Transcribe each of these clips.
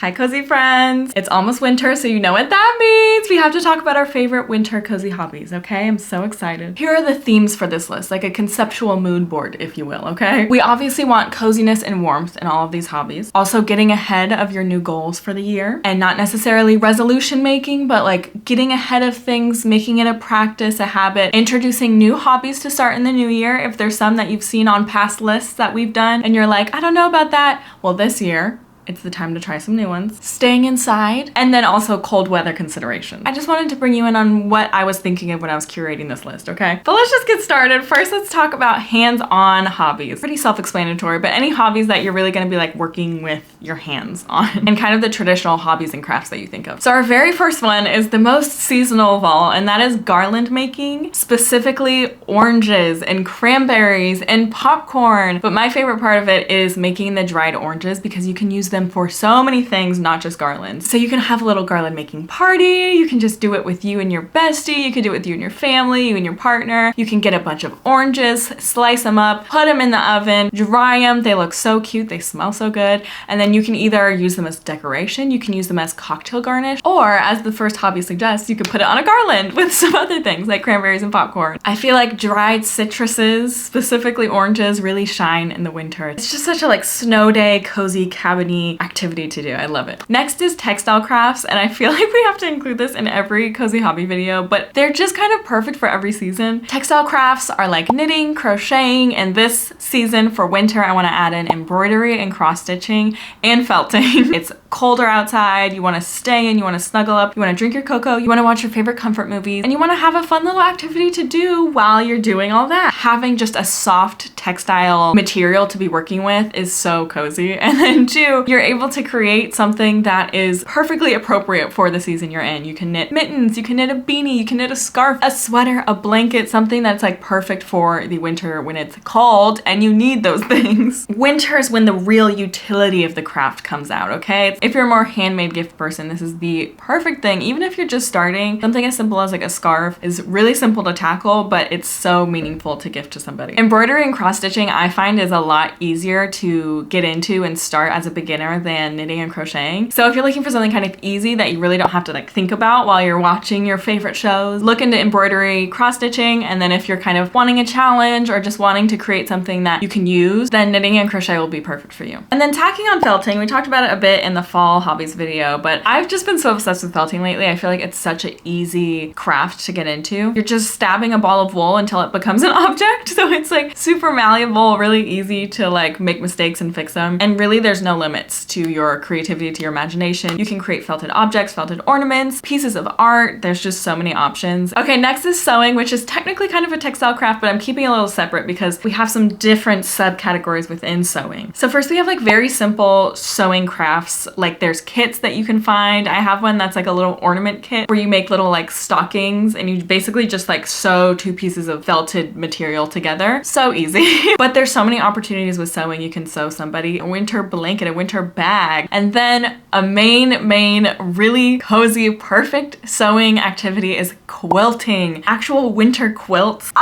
Hi cozy friends! It's almost winter, so you know what that means! We have to talk about our favorite winter cozy hobbies, okay? I'm so excited. Here are the themes for this list, like a conceptual mood board, if you will, okay? We obviously want coziness and warmth in all of these hobbies. Also getting ahead of your new goals for the year, and not necessarily resolution making, but like getting ahead of things, making it a practice, a habit, introducing new hobbies to start in the new year. If there's some that you've seen on past lists that we've done and you're like, I don't know about that, well this year, it's the time to try some new ones. Staying inside, and then also cold weather considerations. I just wanted to bring you in on what I was thinking of when I was curating this list, okay? But let's just get started. First, let's talk about hands-on hobbies. Pretty self-explanatory, but any hobbies that you're really gonna be like working with your hands on and kind of the traditional hobbies and crafts that you think of. So our very first one is the most seasonal of all, and that is garland making, specifically oranges and cranberries and popcorn. But my favorite part of it is making the dried oranges because you can use them for so many things, not just garlands. So you can have a little garland making party, you can just do it with you and your bestie, you can do it with you and your family, you and your partner. You can get a bunch of oranges, slice them up, put them in the oven, dry them. They look so cute, they smell so good. And then you can either use them as decoration, you can use them as cocktail garnish, or as the first hobby suggests, you could put it on a garland with some other things like cranberries and popcorn. I feel like dried citruses, specifically oranges, really shine in the winter. It's just such a like snow day, cozy, cabiny activity to do. I love it. Next is textile crafts, and I feel like we have to include this in every cozy hobby video, but they're just kind of perfect for every season. Textile crafts are like knitting, crocheting, and this season for winter I want to add in embroidery and cross stitching and felting. It's colder outside, you want to stay in, you want to snuggle up, you want to drink your cocoa, you want to watch your favorite comfort movies, and you want to have a fun little activity to do while you're doing all that. Having just a soft textile material to be working with is so cozy. And then two, you're able to create something that is perfectly appropriate for the season you're in. You can knit mittens, you can knit a beanie, you can knit a scarf, a sweater, a blanket, something that's like perfect for the winter when it's cold and you need those things. Winter is when the real utility of the craft comes out, okay? If you're a more handmade gift person, this is the perfect thing. Even if you're just starting, something as simple as like a scarf is really simple to tackle, but it's so meaningful to gift to somebody. Embroidery and cross stitching I find is a lot easier to get into and start as a beginner than knitting and crocheting. So if you're looking for something kind of easy that you really don't have to like think about while you're watching your favorite shows, look into embroidery, cross stitching, and then if you're kind of wanting a challenge or just wanting to create something that you can use, then knitting and crochet will be perfect for you. And then tacking on felting, we talked about it a bit in the fall hobbies video, but I've just been so obsessed with felting lately. I feel like it's such an easy craft to get into. You're just stabbing a ball of wool until it becomes an object. So it's like super malleable, really easy to like make mistakes and fix them. And really there's no limits to your creativity, to your imagination. You can create felted objects, felted ornaments, pieces of art. There's just so many options. Okay, next is sewing, which is technically kind of a textile craft, but I'm keeping it a little separate because we have some different subcategories within sewing. So first we have like very simple sewing crafts. Like there's kits that you can find. I have one that's like a little ornament kit where you make little like stockings and you basically just like sew two pieces of felted material together. So easy. But there's so many opportunities with sewing. You can sew somebody a winter blanket, a winter bag, and then a main really cozy perfect sewing activity is quilting. Actual winter quilts.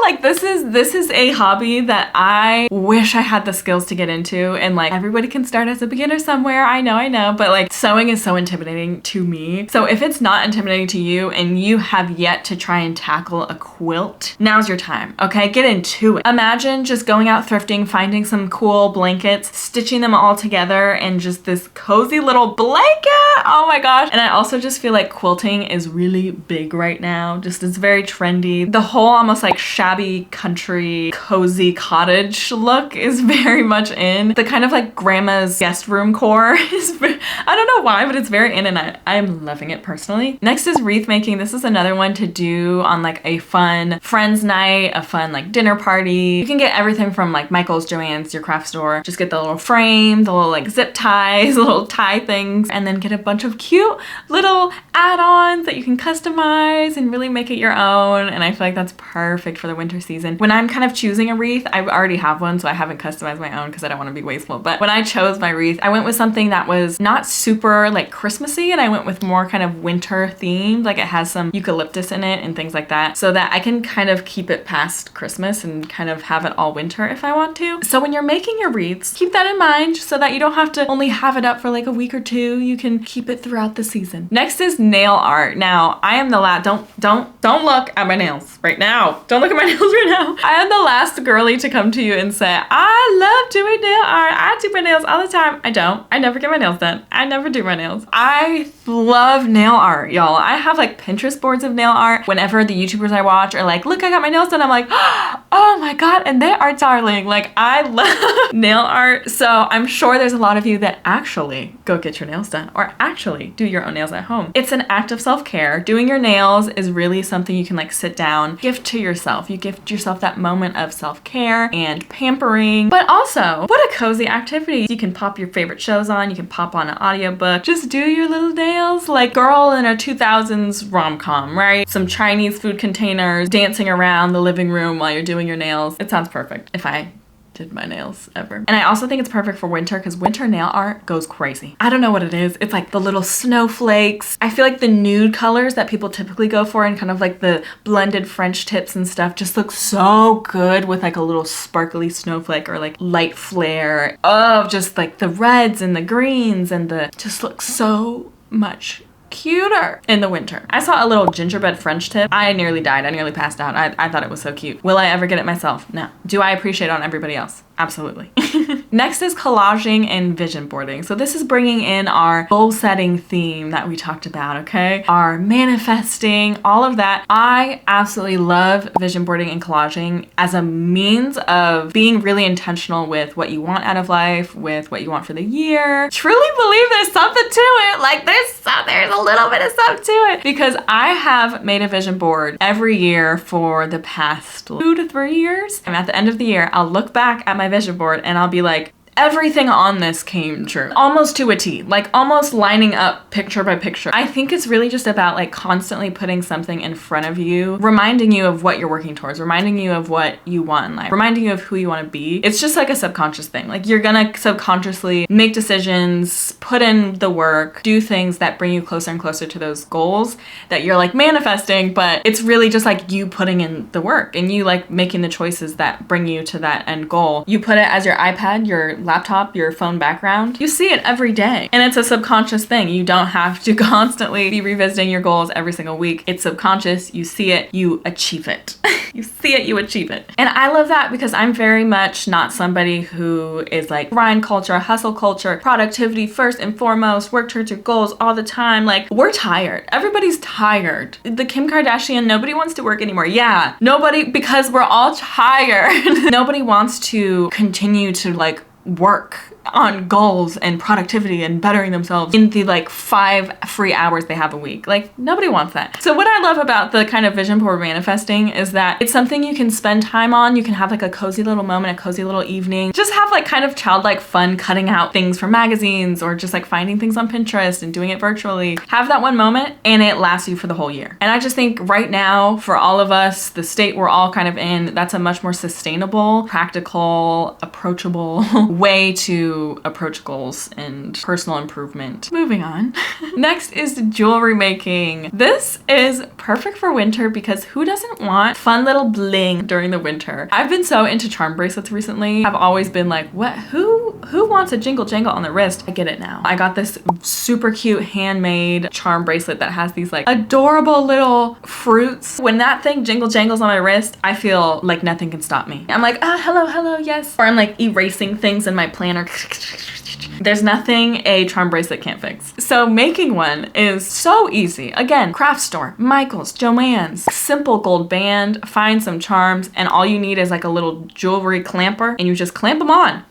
Like this is a hobby that I wish I had the skills to get into, and like everybody can start as a beginner somewhere. I know, but like sewing is so intimidating to me. So if it's not intimidating to you and you have yet to try and tackle a quilt, now's your time, okay? Get into it. Imagine just going out thrifting, finding some cool blankets, stitching them all together, and just this cozy little blanket. Oh my gosh. And I also just feel like quilting is really big right now. Just it's very trendy. The whole almost like shabby country cozy cottage look is very much in. The kind of like grandma's guest room core is I don't know why, but it's very in, and I'm loving it personally. Next is wreath making. This is another one to do on like a fun friends night, a fun like dinner party. You can get everything from like Michael's, Joann's, your craft store. Just get the little frame, the little like zip ties, little tie things, and then get a bunch of cute little add-ons that you can customize and really make it your own. And I feel like that's perfect for the winter season. When I'm kind of choosing a wreath, I already have one, so I haven't customized my own because I don't want to be wasteful. But when I chose my wreath, I went with something that was not super like Christmassy, and I went with more kind of winter themed. Like it has some eucalyptus in it and things like that, so that I can kind of keep it past Christmas and kind of have it all winter if I want to. So when you're making your wreaths, keep that in mind so that you don't have to only have it up for like a week or two. You can keep it throughout the season. Next is nail art. Now, I am the last, don't look at my nails right now. Don't look at my nails right now. I am the last girly to come to you and say, I love doing nail art. I do my nails all the time. I don't. I never get my nails done. I never do my nails. I love nail art, y'all. I have like Pinterest boards of nail art. Whenever the YouTubers I watch are like, look, I got my nails done, I'm like, oh my God, and they are darling. Like, I love nail art. So I'm sure there's a lot of you that actually go get your nails done or actually do your own nails at home. It's an act of self-care. Doing your nails is really something you can like sit down, gift to yourself. You gift yourself that moment of self-care and pampering, but also what a cozy activity. You can pop your favorite shows on, you can pop on an audiobook, just do your little nails like girl in a 2000s rom-com, right? Some Chinese food containers, dancing around the living room while you're doing your nails. It sounds perfect if I did my nails ever. And I also think it's perfect for winter because winter nail art goes crazy. I don't know what it is. It's like the little snowflakes. I feel like the nude colors that people typically go for and kind of like the blended French tips and stuff just look so good with like a little sparkly snowflake or like light flare of just like the reds and the greens and the just looks so much cuter in the winter. I saw a little gingerbread French tip. I nearly died. I nearly passed out. I thought it was so cute. Will I ever get it myself? No. Do I appreciate it on everybody else? Absolutely. Next is collaging and vision boarding. So this is bringing in our goal setting theme that we talked about, okay? Our manifesting, all of that. I absolutely love vision boarding and collaging as a means of being really intentional with what you want out of life, with what you want for the year. Truly believe there's something to it. Like there's a little bit of something to it because I have made a vision board every year for the past 2 to 3 years. And at the end of the year, I'll look back at my vision board and I'll be like, everything on this came true. Almost to a T, like almost lining up picture by picture. I think it's really just about like constantly putting something in front of you, reminding you of what you're working towards, reminding you of what you want in life, reminding you of who you want to be. It's just like a subconscious thing. Like you're gonna subconsciously make decisions, put in the work, do things that bring you closer and closer to those goals that you're like manifesting, but it's really just like you putting in the work and you like making the choices that bring you to that end goal. You put it as your iPad, your laptop, your phone background. You see it every day and it's a subconscious thing. You don't have to constantly be revisiting your goals every single week. It's subconscious. You see it, you achieve it. You see it, you achieve it. And I love that because I'm very much not somebody who is like grind culture, hustle culture, productivity first and foremost, work towards your goals all the time. Like we're tired. Everybody's tired. The Kim Kardashian, nobody wants to work anymore. Yeah, nobody, because we're all tired. Nobody wants to continue to like work on goals and productivity and bettering themselves in the like 5 free hours they have a week. Like nobody wants that. So what I love about the kind of vision board manifesting is that it's something you can spend time on. You can have like a cozy little moment, a cozy little evening. Just have like kind of childlike fun cutting out things from magazines or just like finding things on Pinterest and doing it virtually. Have that one moment and it lasts you for the whole year. And I just think right now for all of us, the state we're all kind of in, that's a much more sustainable, practical, approachable way to approach goals and personal improvement. Moving on. Next is jewelry making. This is perfect for winter because who doesn't want fun little bling during the winter? I've been so into charm bracelets recently. I've always been like, what? Who wants a jingle jangle on the wrist? I get it now. I got this super cute handmade charm bracelet that has these like adorable little fruits. When that thing jingle jangles on my wrist, I feel like nothing can stop me. I'm like, hello, yes. Or I'm like erasing things in my planner. There's nothing a charm bracelet can't fix. So making one is so easy. Again, craft store, Michael's, Joann's, simple gold band, find some charms, and all you need is like a little jewelry clamper and you just clamp them on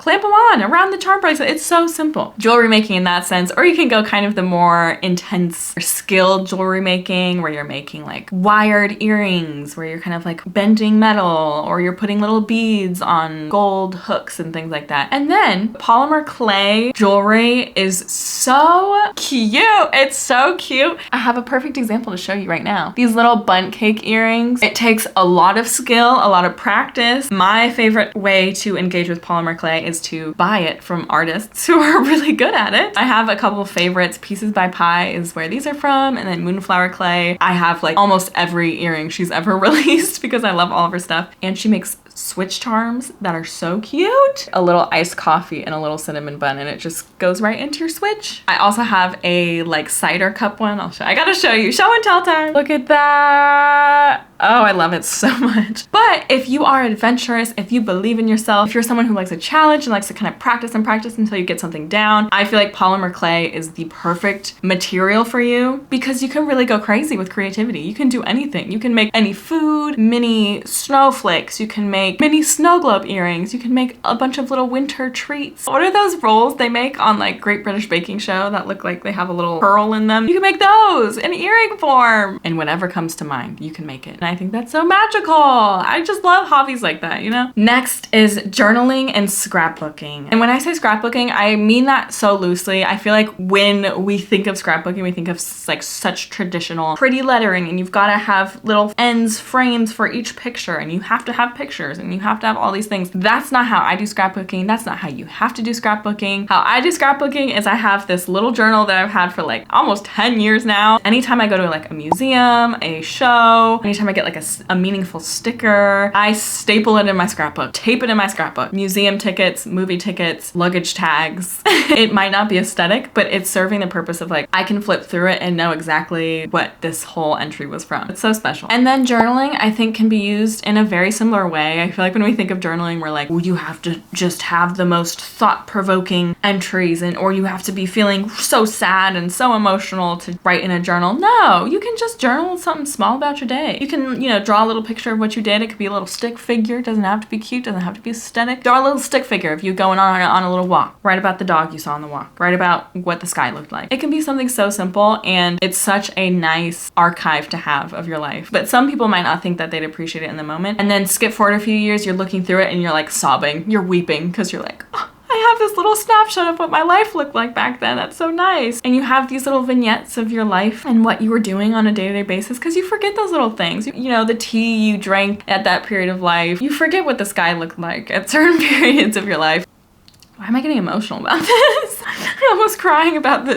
around the charm bracelet. It's so simple. Jewelry making in that sense, or you can go kind of the more intense or skilled jewelry making where you're making like wired earrings, where you're kind of like bending metal, or you're putting little beads on gold hooks and things like that. And then polymer clay jewelry is so cute. It's so cute. I have a perfect example to show you right now. These little bundt cake earrings. It takes a lot of skill, a lot of practice. My favorite way to engage with polymer clay is to buy it from artists who are really good at it. I have a couple of favorites. Pieces by Pie is where these are from, and then Moonflower Clay. I have like almost every earring she's ever released because I love all of her stuff. And she makes switch charms that are so cute. A little iced coffee and a little cinnamon bun, and it just goes right into your switch. I also have a like cider cup one. I gotta show you. Show and tell time. Look at that. Oh, I love it so much. But if you are adventurous, if you believe in yourself, if you're someone who likes a challenge and likes to kind of practice and practice until you get something down, I feel like polymer clay is the perfect material for you because you can really go crazy with creativity. You can do anything. You can make any food, mini snowflakes. You can make mini snow globe earrings. You can make a bunch of little winter treats. What are those rolls they make on like Great British Baking Show that look like they have a little pearl in them? You can make those in earring form. And whatever comes to mind, you can make it. And I think that's so magical. I just love hobbies like that, you know? Next is journaling and scrapbooking. And when I say scrapbooking, I mean that so loosely. I feel like when we think of scrapbooking, we think of like such traditional pretty lettering, and you've got to have little ends frames for each picture, and you have to have pictures, and you have to have all these things. That's not how I do scrapbooking. That's not how you have to do scrapbooking. How I do scrapbooking is I have this little journal that I've had for like almost 10 years now. Anytime I go to like a museum, a show, anytime I get like a meaningful sticker, I staple it in my scrapbook, tape it in my scrapbook. Museum tickets, movie tickets, luggage tags. It might not be aesthetic, but it's serving the purpose of like, I can flip through it and know exactly what this whole entry was from. It's so special. And then journaling, I think, can be used in a very similar way. I feel like when we think of journaling, we're like, well, you have to just have the most thought-provoking entries, or you have to be feeling so sad and so emotional to write in a journal. No, you can just journal something small about your day. You can, you know, draw a little picture of what you did. It could be a little stick figure. It doesn't have to be cute. Doesn't have to be aesthetic. Draw a little stick figure of you going on a little walk. Write about the dog you saw on the walk. Write about what the sky looked like. It can be something so simple, and it's such a nice archive to have of your life. But some people might not think that they'd appreciate it in the moment. And then skip forward a few years, you're looking through it and you're like sobbing. You're weeping because you're like, oh, I have this little snapshot of what my life looked like back then. That's so nice. And you have these little vignettes of your life and what you were doing on a day-to-day basis because you forget those little things. You know, the tea you drank at that period of life. You forget what the sky looked like at certain periods of your life. Why am I getting emotional about this? I'm almost crying about the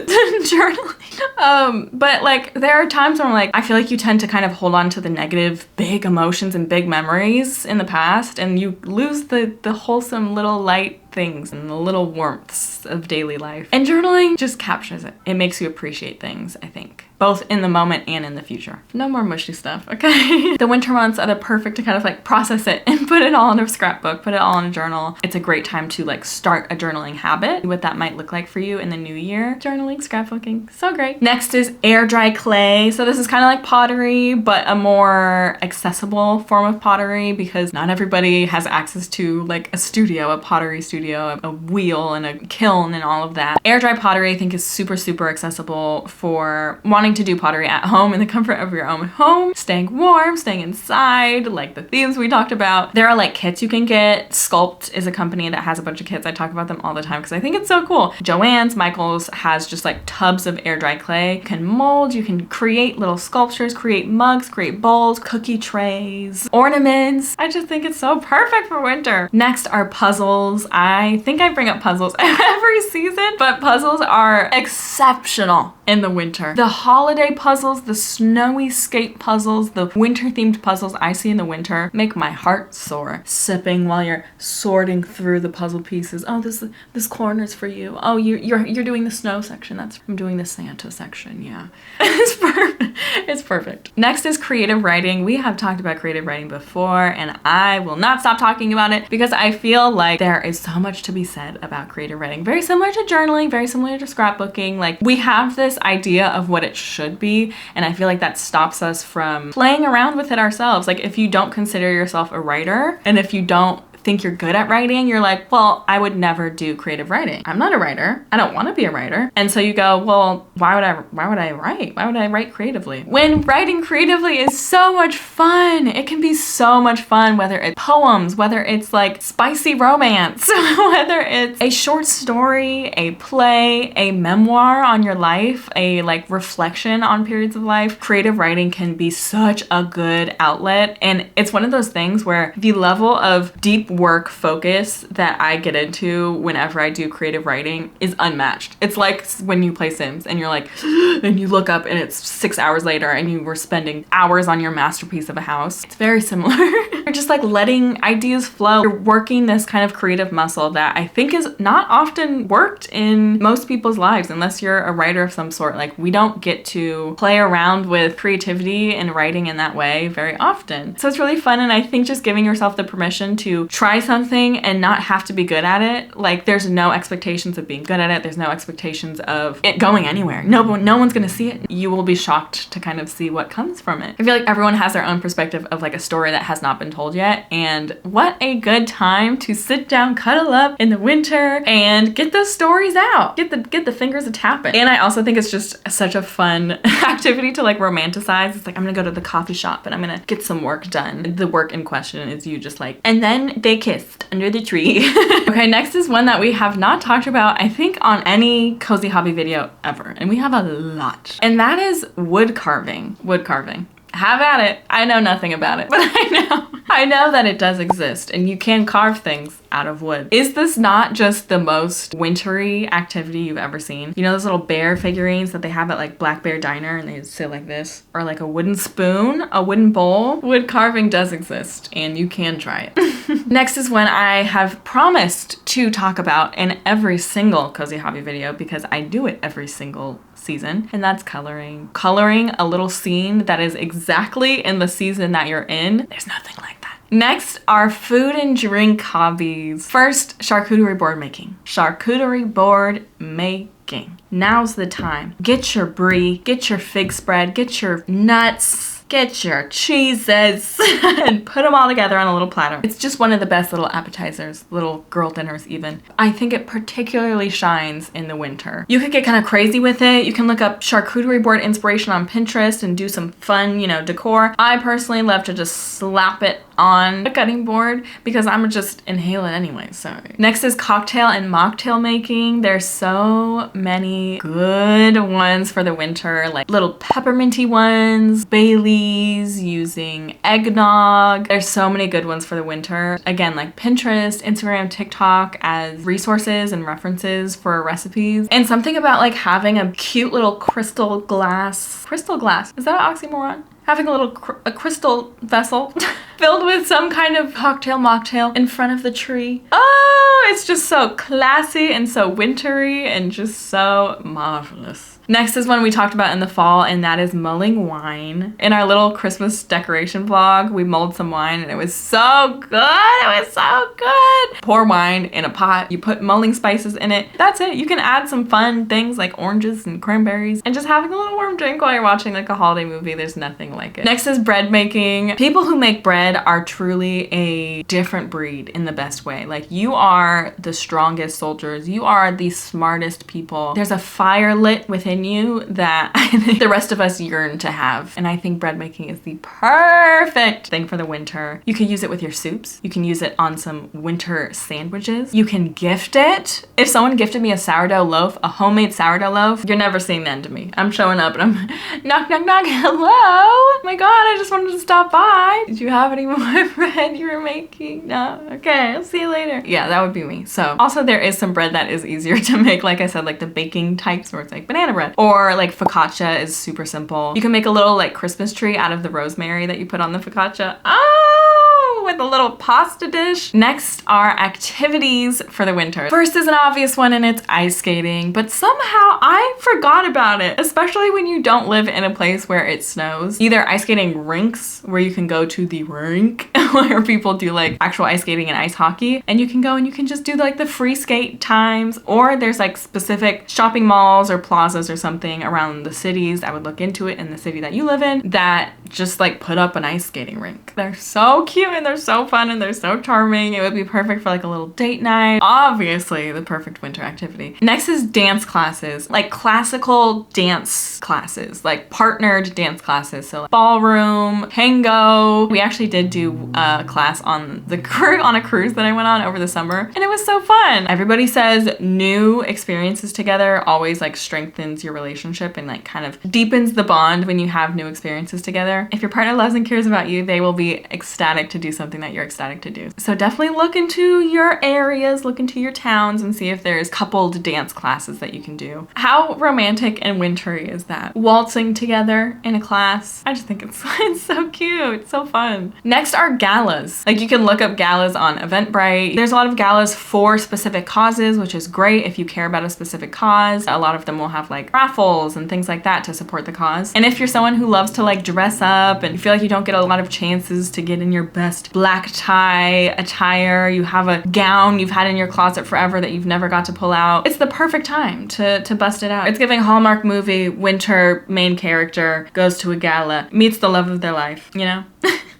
journaling. But like there are times where I'm like, I feel like you tend to kind of hold on to the negative, big emotions and big memories in the past, and you lose the wholesome little light things and the little warmths of daily life. And journaling just captures it. It makes you appreciate things, I think, both in the moment and in the future. No more mushy stuff, okay? The winter months are the perfect to kind of like process it and put it all in a scrapbook, put it all in a journal. It's a great time to like start a journaling habit, what that might look like for you in the new year. Journaling, scrapbooking, so great. Next is air dry clay. So this is kind of like pottery, but a more accessible form of pottery because not everybody has access to like a studio, a pottery studio, a wheel and a kiln and all of that. Air dry pottery I think is super, super accessible for wanting to do pottery at home in the comfort of your own home, staying warm, staying inside, like the themes we talked about. There are like kits you can get. Sculpt is a company that has a bunch of kits. I talk about them all the time because I think it's so cool. Joann's, Michael's has just like tubs of air dry clay. You can mold, you can create little sculptures, create mugs, create bowls, cookie trays, ornaments. I just think it's so perfect for winter. Next are puzzles. I think I bring up puzzles every season, but puzzles are exceptional in the winter. The holiday puzzles, the snowy skate puzzles, the winter themed puzzles I see in the winter make my heart soar. Sipping while you're sorting through the puzzle pieces. Oh, this corner's for you. Oh, you're doing the snow section. I'm doing the Santa section. Yeah. It's perfect. It's perfect. Next is creative writing. We have talked about creative writing before, and I will not stop talking about it because I feel like there is so much to be said about creative writing. Very similar to journaling, very similar to scrapbooking. Like we have this idea of what it should be, and I feel like that stops us from playing around with it ourselves. Like if you don't consider yourself a writer, and if you don't think you're good at writing, you're like, well, I would never do creative writing. I'm not a writer. I don't want to be a writer. And so you go, well, why would I write? Why would I write creatively? When writing creatively is so much fun. It can be so much fun, whether it's poems, whether it's like spicy romance, whether it's a short story, a play, a memoir on your life, a like reflection on periods of life. Creative writing can be such a good outlet. And it's one of those things where the level of deep work focus that I get into whenever I do creative writing is unmatched. It's like when you play Sims and you're like, and you look up and it's 6 hours later and you were spending hours on your masterpiece of a house. It's very similar. You're just like letting ideas flow. You're working this kind of creative muscle that I think is not often worked in most people's lives unless you're a writer of some sort. Like we don't get to play around with creativity and writing in that way very often. So it's really fun, and I think just giving yourself the permission to try something and not have to be good at it. Like there's no expectations of being good at it. There's no expectations of it going anywhere. No one's gonna see it. You will be shocked to kind of see what comes from it. I feel like everyone has their own perspective of like a story that has not been told yet, and what a good time to sit down, cuddle up in the winter and get those stories out. Get the fingers a tapping. And I also think it's just such a fun activity to like romanticize. It's like, I'm gonna go to the coffee shop and I'm gonna get some work done. The work in question is you just like, and then they kissed under the tree. Okay, next is one that we have not talked about, I think, on any cozy hobby video ever. And we have a lot. And that is wood carving. Wood carving. Have at it. I know nothing about it, but I know that it does exist and you can carve things out of wood. Is this not just the most wintry activity you've ever seen? You know those little bear figurines that they have at like Black Bear Diner and they sit like this? Or like a wooden spoon, a wooden bowl? Wood carving does exist and you can try it. Next is one I have promised to talk about in every single cozy hobby video because I do it every single season, and that's coloring. Coloring a little scene that is exactly in the season that you're in. There's nothing like that. Next are food and drink hobbies. First, charcuterie board making. Charcuterie board making. Now's the time. Get your brie, get your fig spread, get your nuts, get your cheeses, and put them all together on a little platter. It's just one of the best little appetizers, little girl dinners even. I think it particularly shines in the winter. You could get kind of crazy with it. You can look up charcuterie board inspiration on Pinterest and do some fun, you know, decor. I personally love to just slap it on a cutting board because I'm just inhale it anyway, so. Next is cocktail and mocktail making. There's so many good ones for the winter, like little pepperminty ones, Bailey's, using eggnog. There's so many good ones for the winter. Again, like Pinterest, Instagram, TikTok as resources and references for recipes. And something about like having a cute little crystal glass, is that an oxymoron? Having a little crystal vessel filled with some kind of cocktail mocktail in front of the tree. Oh, it's just so classy and so wintry and just so marvelous. Next is one we talked about in the fall, and that is mulling wine. In our little Christmas decoration vlog, we mulled some wine and it was so good. It was so good. Pour wine in a pot. You put mulling spices in it. That's it. You can add some fun things like oranges and cranberries and just having a little warm drink while you're watching like a holiday movie. There's nothing like it. Next is bread making. People who make bread are truly a different breed in the best way. Like you are the strongest soldiers. You are the smartest people. There's a fire lit within you that I think the rest of us yearn to have. And I think bread making is the perfect thing for the winter. You can use it with your soups. You can use it on some winter sandwiches. You can gift it. If someone gifted me a sourdough loaf, a homemade sourdough loaf, you're never seeing the end of me. I'm showing up and I'm knock, knock, knock, hello. Oh my God, I just wanted to stop by. Did you have any more bread you were making? No? Okay, I'll see you later. Yeah, that would be me. So also there is some bread that is easier to make. Like I said, like the baking types where it's like banana bread. Or like focaccia is super simple. You can make a little like Christmas tree out of the rosemary that you put on the focaccia. Oh, with a little pasta dish. Next are activities for the winter. First is an obvious one and it's ice skating, but somehow I forgot about it, especially when you don't live in a place where it snows. Either ice skating rinks where you can go to the rink where people do like actual ice skating and ice hockey. And you can go and you can just do like the free skate times, or there's like specific shopping malls or plazas or something around the cities. I would look into it in the city that you live in that just like put up an ice skating rink. They're so cute and they're so fun and they're so charming. It would be perfect for like a little date night. Obviously the perfect winter activity. Next is dance classes, like classical dance classes, like partnered dance classes. So like ballroom, tango. We actually did do a class on the on a cruise that I went on over the summer, and it was so fun. Everybody says new experiences together always like strengthens your relationship and like kind of deepens the bond when you have new experiences together. If your partner loves and cares about you, they will be ecstatic to do something that you're ecstatic to do. So definitely look into your areas, look into your towns, and see if there's coupled dance classes that you can do. How romantic and wintry is that? Waltzing together in a class. I just think it's so cute. It's so fun. Next are galas. Like you can look up galas on Eventbrite. There's a lot of galas for specific causes, which is great if you care about a specific cause. A lot of them will have like raffles and things like that to support the cause. And if you're someone who loves to like dress up and you feel like you don't get a lot of chances to get in your best black tie attire, you have a gown you've had in your closet forever that you've never got to pull out, it's the perfect time to bust it out. It's giving Hallmark movie winter main character goes to a gala, meets the love of their life, you know?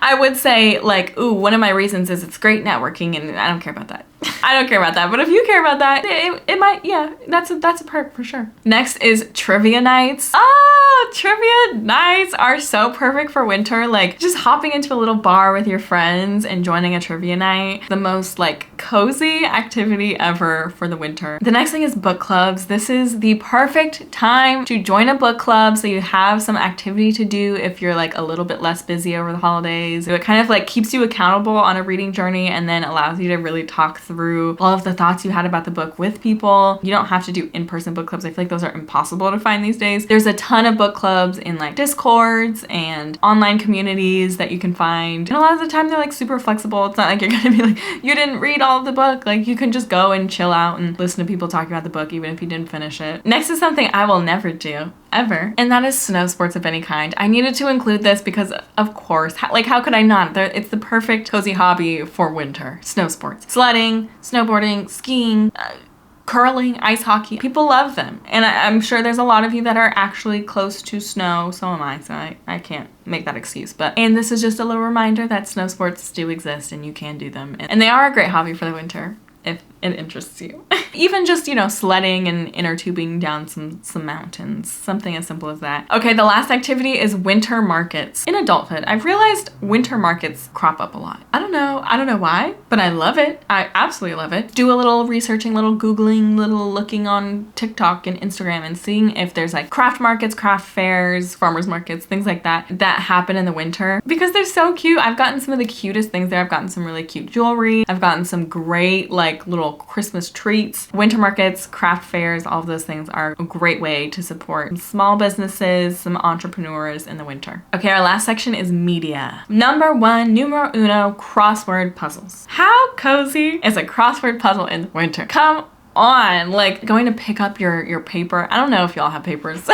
I would say like, ooh, one of my reasons is it's great networking, and I don't care about that. I don't care about that, but if you care about that, it might, yeah, that's a perk for sure. Next is trivia nights. Oh, trivia nights are so perfect for winter. Like just hopping into a little bar with your friends and joining a trivia night. The most like cozy activity ever for the winter. The next thing is book clubs. This is the perfect time to join a book club so you have some activity to do if you're like a little bit less busy over the holidays. So it kind of like keeps you accountable on a reading journey and then allows you to really talk through all of the thoughts you had about the book with people. You don't have to do in-person book clubs. I feel like those are impossible to find these days. There's a ton of book clubs in like Discords and online communities that you can find. And a lot of the time they're like super flexible. It's not like you're gonna be like, you didn't read all of the book. Like you can just go and chill out and listen to people talking about the book even if you didn't finish it. Next is something I will never do. Ever. And that is snow sports of any kind. I needed to include this because of course, how could I not? It's the perfect cozy hobby for winter. Snow sports. Sledding, snowboarding, skiing, curling, ice hockey. People love them. And I'm sure there's a lot of you that are actually close to snow. So am I. So I can't make that excuse. And this is just a little reminder that snow sports do exist and you can do them. And they are a great hobby for the winter if it interests you. Even just, you know, sledding and inner tubing down some mountains. Something as simple as that. Okay, the last activity is winter markets. In adulthood, I've realized winter markets crop up a lot. I don't know why, but I love it. I absolutely love it. Do a little researching, little Googling, little looking on TikTok and Instagram and seeing if there's like craft markets, craft fairs, farmers markets, things like that happen in the winter because they're so cute. I've gotten some of the cutest things there. I've gotten some really cute jewelry. I've gotten some great like little Christmas treats. Winter markets, craft fairs, all of those things are a great way to support small businesses, some entrepreneurs in the winter. Okay, our last section is media. Number one, numero uno, crossword puzzles. How cozy is a crossword puzzle in the winter? Come on, like going to pick up your paper. I don't know if y'all have papers.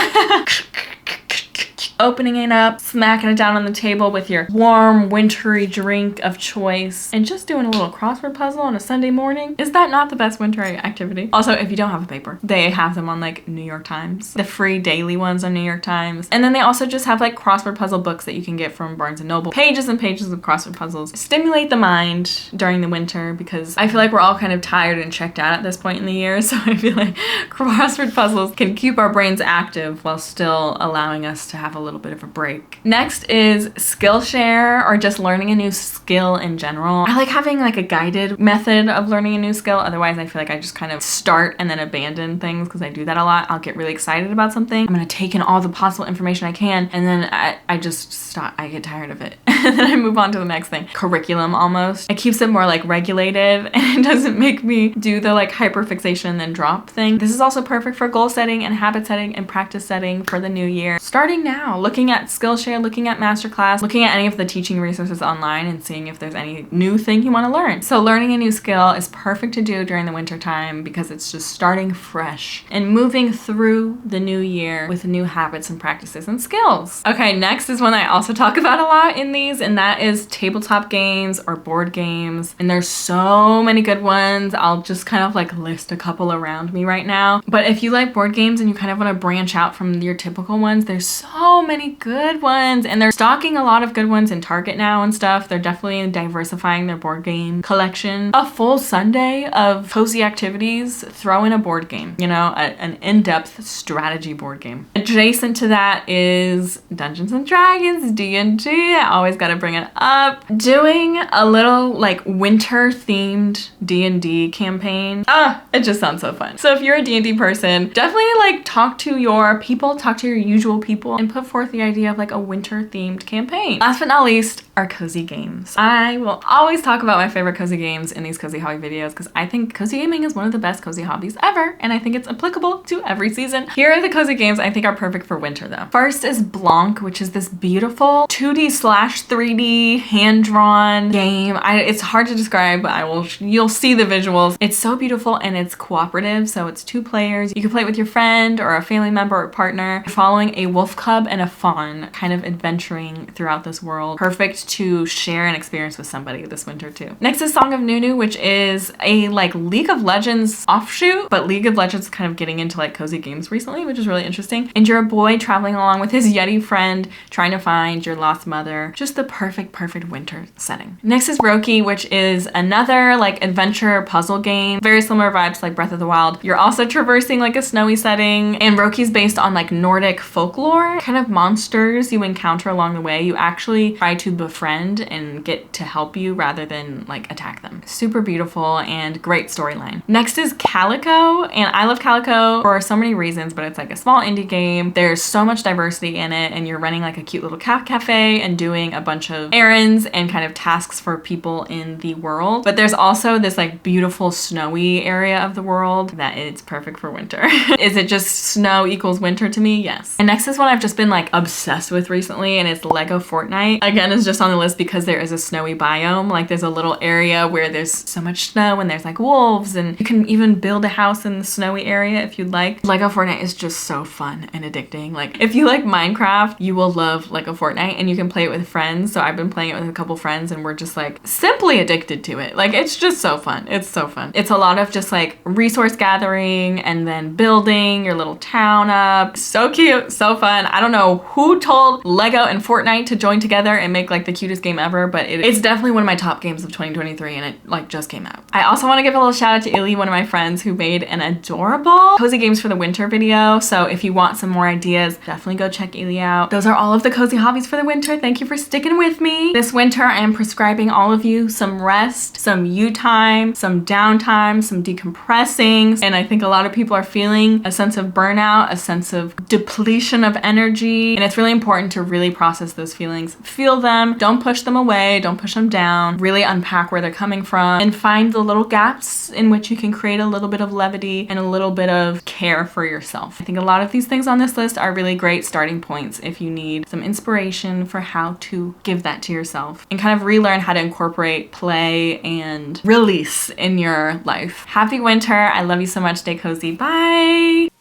Opening it up, smacking it down on the table with your warm, wintry drink of choice, and just doing a little crossword puzzle on a Sunday morning. Is that not the best winter activity? Also, if you don't have a paper, they have them on like New York Times, the free daily ones on New York Times. And then they also just have like crossword puzzle books that you can get from Barnes & Noble. Pages and pages of crossword puzzles. Stimulate the mind during the winter because I feel like we're all kind of tired and checked out at this point in the year. So I feel like crossword puzzles can keep our brains active while still allowing us to have a little bit of a break. Next is Skillshare, or just learning a new skill in general. I like having like a guided method of learning a new skill. Otherwise, I feel like I just kind of start and then abandon things because I do that a lot. I'll get really excited about something. I'm gonna take in all the possible information I can, and then I just stop. I get tired of it. And then I move on to the next thing. Curriculum almost. It keeps it more like regulated and it doesn't make me do the like hyperfixation and then drop thing. This is also perfect for goal setting and habit setting and practice setting for the new year. Starting now, looking at Skillshare, looking at Masterclass, looking at any of the teaching resources online and seeing if there's any new thing you want to learn. So learning a new skill is perfect to do during the winter time because it's just starting fresh and moving through the new year with new habits and practices and skills. Okay, next is one I also talk about a lot in the hobbies, and that is tabletop games or board games. And there's so many good ones. I'll just kind of like list a couple around me right now. But if you like board games and you kind of want to branch out from your typical ones, there's so many good ones, and they're stocking a lot of good ones in Target now and stuff. They're definitely diversifying their board game collection. A full Sunday of cozy activities, throw in a board game, you know, an in-depth strategy board game. Adjacent to that is Dungeons and Dragons, D&D. I always gotta bring it up. Doing a little like winter themed D&D campaign. It just sounds so fun. So if you're a D&D person, definitely like talk to your people, talk to your usual people, and put forth the idea of like a winter themed campaign. Last but not least are cozy games. I will always talk about my favorite cozy games in these cozy hobby videos because I think cozy gaming is one of the best cozy hobbies ever, and I think it's applicable to every season. Here are the cozy games I think are perfect for winter though. First is Blanc, which is this beautiful 2D/3D hand-drawn game. It's hard to describe, but you'll see the visuals. It's so beautiful and it's cooperative, so it's 2 players. You can play it with your friend or a family member or partner, following a wolf cub and a fawn, kind of adventuring throughout this world. Perfect to share an experience with somebody this winter too. Next is Song of Nunu, which is a like League of Legends offshoot, but League of Legends is kind of getting into like cozy games recently, which is really interesting. And you're a boy traveling along with his Yeti friend, trying to find your lost mother. Just the perfect winter setting. Next is Roki, which is another like adventure puzzle game. Very similar vibes like Breath of the Wild. You're also traversing like a snowy setting, and Roki's based on like Nordic folklore. Kind of monsters you encounter along the way, you actually try to befriend and get to help you rather than like attack them. Super beautiful and great storyline. Next is Calico, and I love Calico for so many reasons, but it's like a small indie game. There's so much diversity in it, and you're running like a cute little cafe and doing a bunch of errands and kind of tasks for people in the world. But there's also this like beautiful snowy area of the world that it's perfect for winter. Is it just snow equals winter to me? Yes. And next is one I've just been like obsessed with recently, and it's Lego Fortnite. Again, it's just on the list because there is a snowy biome. Like there's a little area where there's so much snow and there's like wolves, and you can even build a house in the snowy area if you'd like. Lego Fortnite is just so fun and addicting. Like if you like Minecraft, you will love Lego Fortnite, and you can play it with friends. So I've been playing it with a couple friends and we're just like simply addicted to it. Like it's just so fun. It's so fun. It's a lot of just like resource gathering and then building your little town up. So cute, so fun. I don't know who told Lego and Fortnite to join together and make like the cutest game ever, but it's definitely one of my top games of 2023, and it like just came out. I also want to give a little shout out to Illy, one of my friends, who made an adorable cozy games for the winter video. So if you want some more ideas, definitely go check Illy out. Those are all of the cozy hobbies for the winter. Thank you for sticking with me. This winter, I am prescribing all of you some rest, some you time, some downtime, some decompressing. And I think a lot of people are feeling a sense of burnout, a sense of depletion of energy. And it's really important to really process those feelings. Feel them. Don't push them away. Don't push them down. Really unpack where they're coming from and find the little gaps in which you can create a little bit of levity and a little bit of care for yourself. I think a lot of these things on this list are really great starting points if you need some inspiration for how to give that to yourself and kind of relearn how to incorporate play and release in your life. Happy winter. I love you so much. Stay cozy. Bye.